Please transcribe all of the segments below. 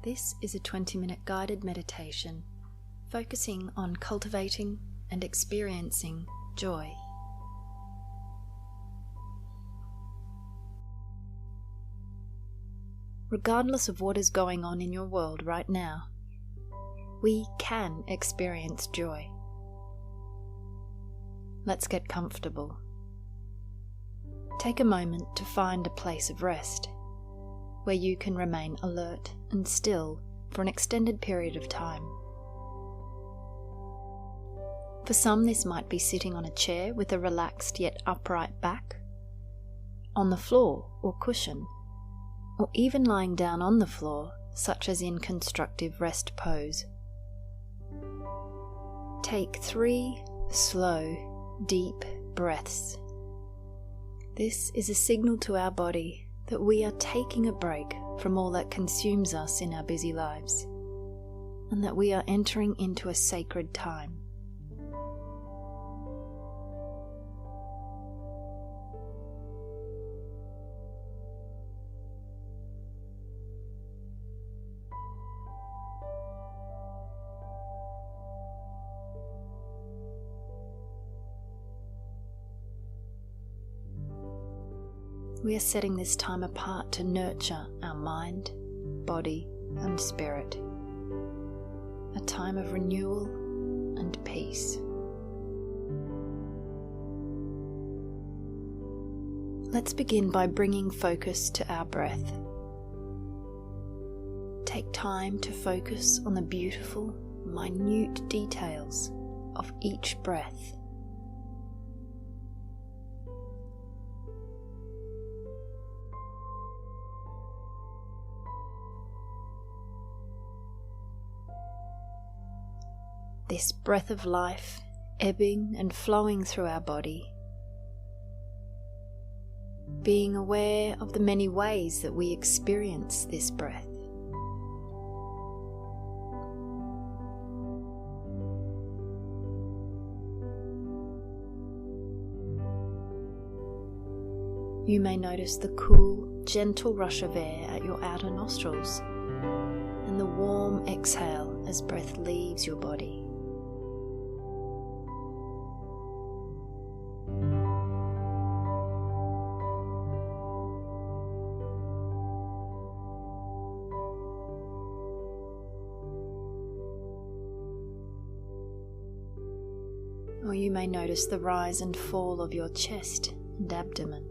This is a 20-minute guided meditation focusing on cultivating and experiencing joy. Regardless of what is going on in your world right now, we can experience joy. Let's get comfortable. Take a moment to find a place of rest where you can remain alert and still for an extended period of time. For some, this might be sitting on a chair with a relaxed yet upright back, on the floor or cushion, or even lying down on the floor, such as in constructive rest pose. Take 3 slow, deep breaths. This is a signal to our body that we are taking a break from all that consumes us in our busy lives, and that we are entering into a sacred time. We are setting this time apart to nurture our mind, body, and spirit. A time of renewal and peace. Let's begin by bringing focus to our breath. Take time to focus on the beautiful, minute details of each breath. This breath of life ebbing and flowing through our body. Being aware of the many ways that we experience this breath. You may notice the cool, gentle rush of air at your outer nostrils and the warm exhale as breath leaves your body. Or you may notice the rise and fall of your chest and abdomen.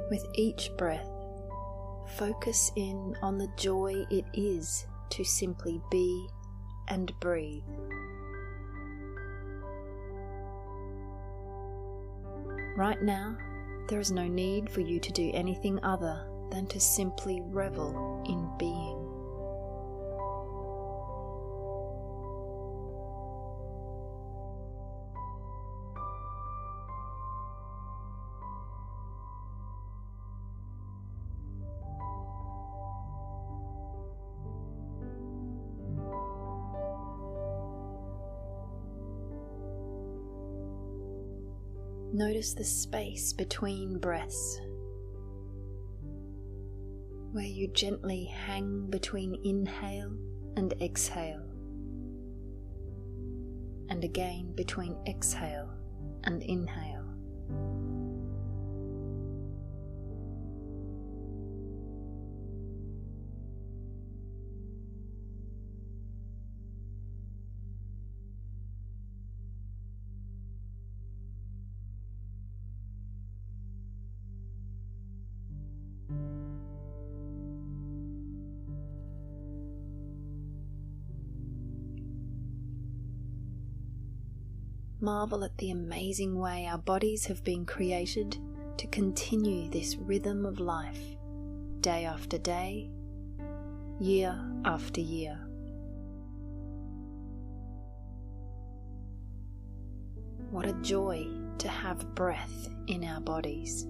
With each breath, focus in on the joy it is to simply be and breathe. Right now, there is no need for you to do anything other than to simply revel in being. Notice the space between breaths, where you gently hang between inhale and exhale, and again between exhale and inhale. Marvel at the amazing way our bodies have been created to continue this rhythm of life, day after day, year after year. What a joy to have breath in our bodies.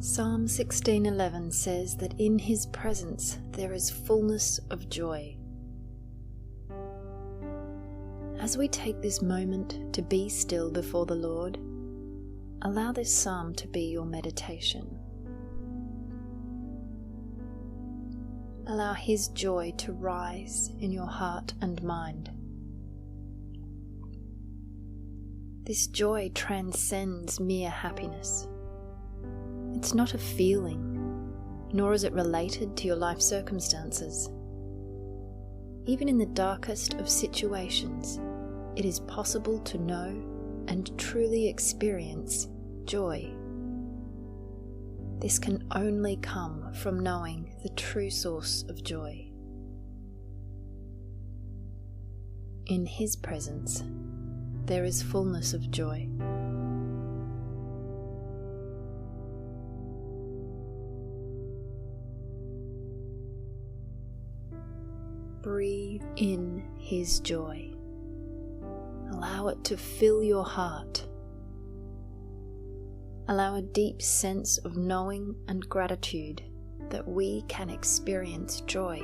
Psalm 16:11 says that in His presence there is fullness of joy. As we take this moment to be still before the Lord, allow this psalm to be your meditation. Allow His joy to rise in your heart and mind. This joy transcends mere happiness. It's not a feeling, nor is it related to your life circumstances. Even in the darkest of situations, it is possible to know and truly experience joy. This can only come from knowing the true source of joy. In His presence, there is fullness of joy. Breathe in His joy. Allow it to fill your heart. Allow a deep sense of knowing and gratitude that we can experience joy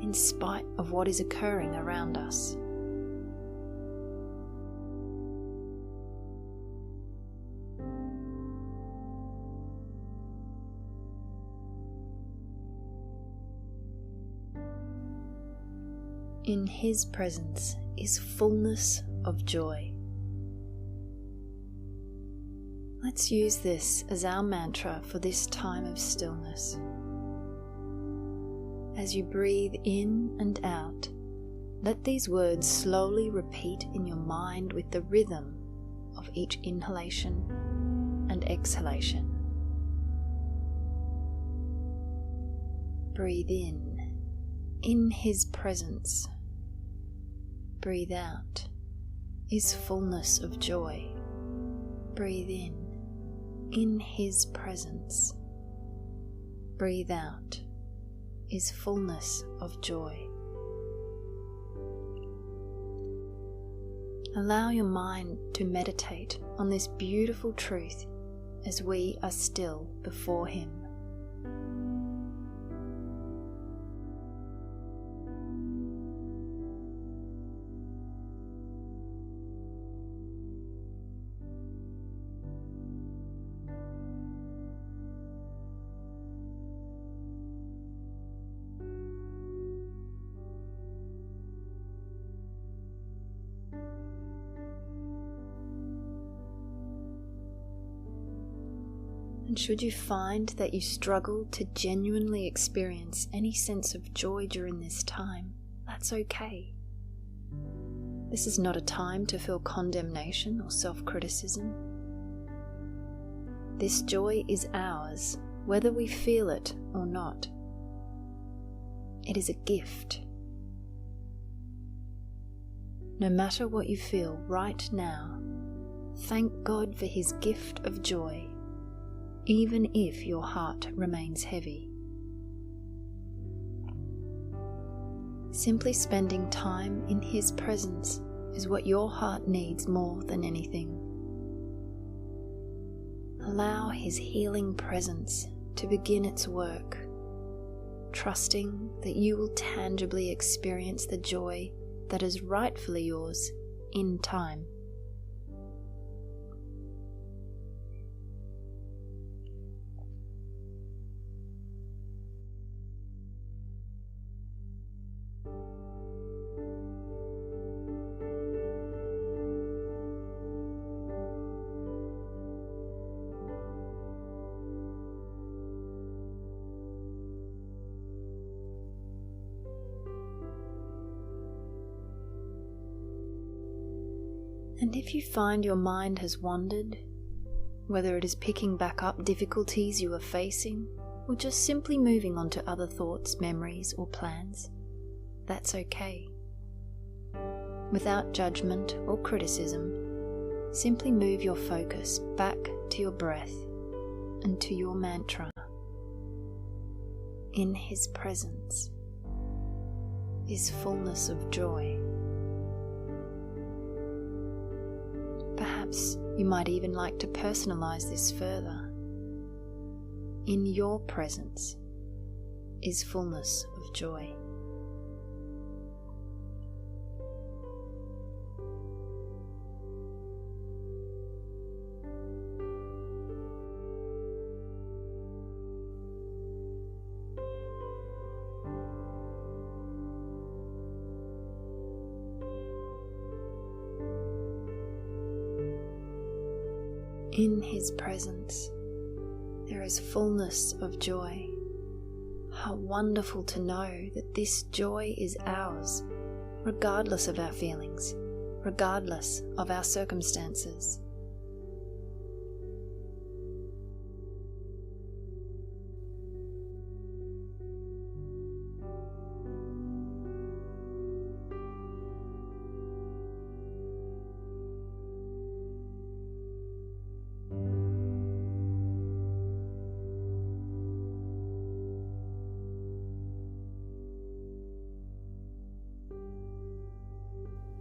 in spite of what is occurring around us. In His presence is fullness of joy. Let's use this as our mantra for this time of stillness. As you breathe in and out, let these words slowly repeat in your mind with the rhythm of each inhalation and exhalation. Breathe in His presence. Breathe out is fullness of joy. Breathe in His presence. Breathe out is fullness of joy. Allow your mind to meditate on this beautiful truth as we are still before Him. And should you find that you struggle to genuinely experience any sense of joy during this time, that's okay. This is not a time to feel condemnation or self-criticism. This joy is ours, whether we feel it or not. It is a gift. No matter what you feel right now, thank God for His gift of joy, even if your heart remains heavy. Simply spending time in His presence is what your heart needs more than anything. Allow His healing presence to begin its work, trusting that you will tangibly experience the joy that is rightfully yours in time. And if you find your mind has wandered, whether it is picking back up difficulties you are facing, or just simply moving on to other thoughts, memories, or plans, that's okay. Without judgment or criticism, simply move your focus back to your breath and to your mantra. In His presence is fullness of joy. Perhaps you might even like to personalize this further. in your presence is fullness of joy. In His presence, there is fullness of joy. How wonderful to know that this joy is ours, regardless of our feelings, regardless of our circumstances.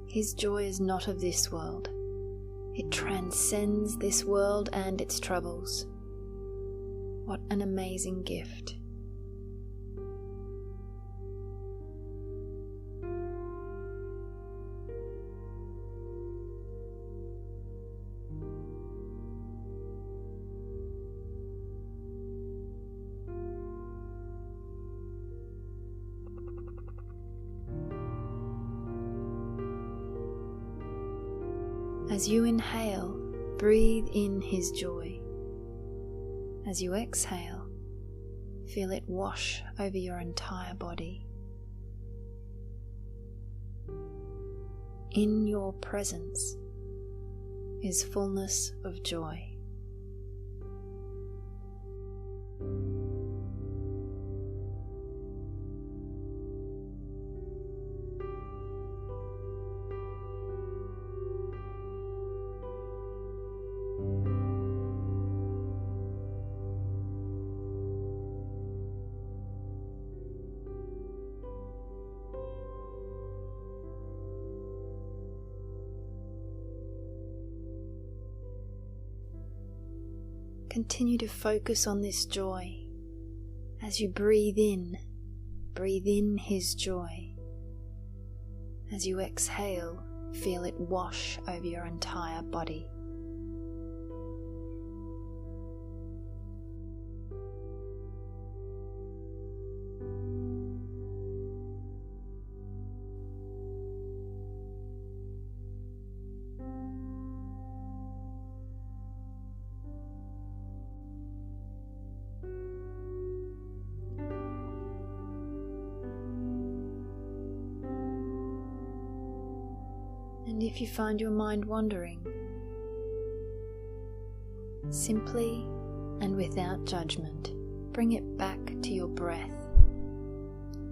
His joy is not of this world. It transcends this world and its troubles. What an amazing gift. As you inhale, breathe in His joy. As you exhale, feel it wash over your entire body. In your presence is fullness of joy. Continue to focus on this joy. As you breathe in His joy. As you exhale, feel it wash over your entire body. And if you find your mind wandering, simply and without judgment, bring it back to your breath.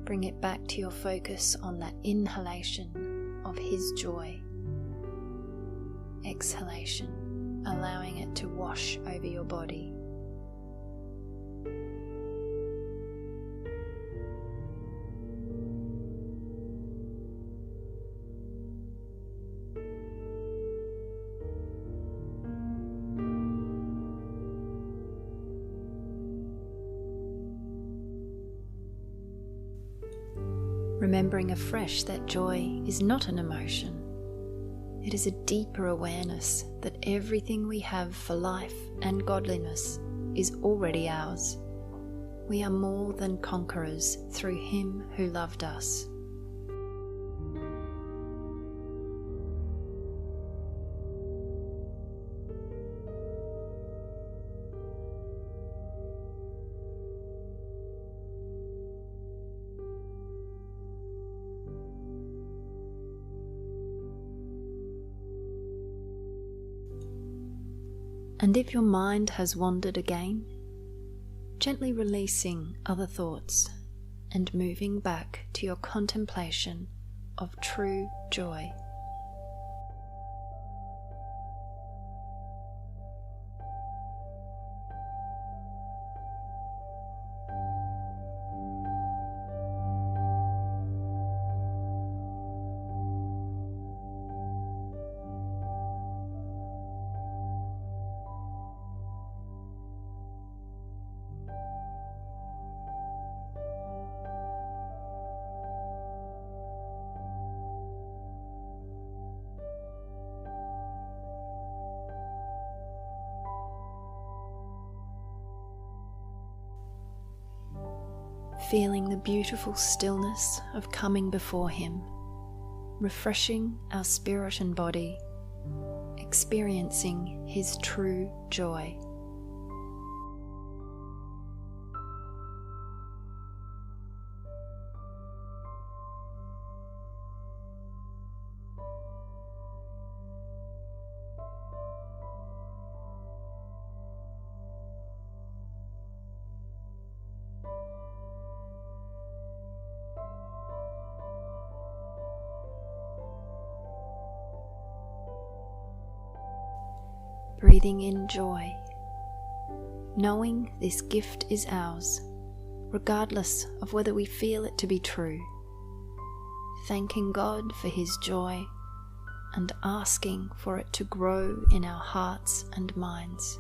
Bring it back to your focus on that inhalation of His joy. Exhalation, allowing it to wash over your body. Remembering afresh that joy is not an emotion. It is a deeper awareness that everything we have for life and godliness is already ours. We are more than conquerors through Him who loved us. And if your mind has wandered again, gently releasing other thoughts and moving back to your contemplation of true joy. feeling the beautiful stillness of coming before Him, refreshing our spirit and body, experiencing His true joy. Breathing in joy, knowing this gift is ours, regardless of whether we feel it to be true. Thanking God for His joy and asking for it to grow in our hearts and minds.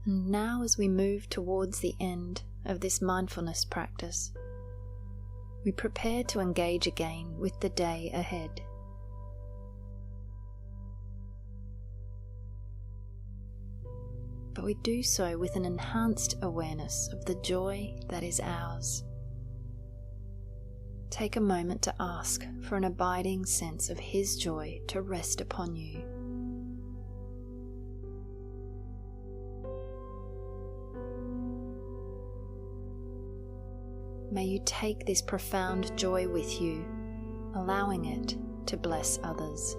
And now, as we move towards the end of this mindfulness practice, we prepare to engage again with the day ahead. But we do so with an enhanced awareness of the joy that is ours. Take a moment to ask for an abiding sense of His joy to rest upon you. May you take this profound joy with you, allowing it to bless others.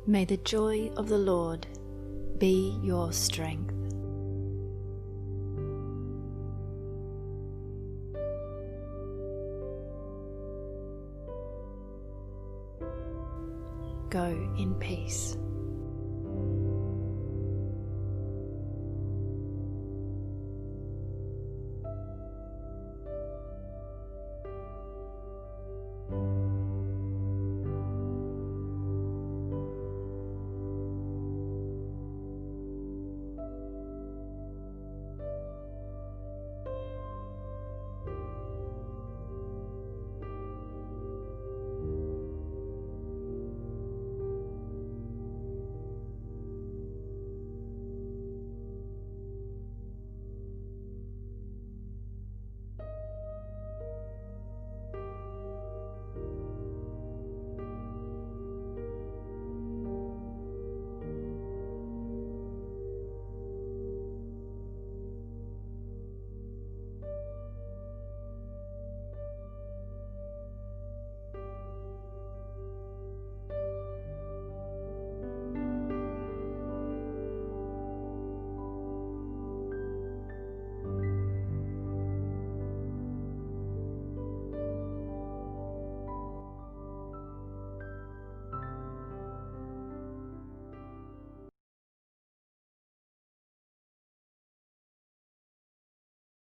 May the joy of the Lord be your strength. Go in peace.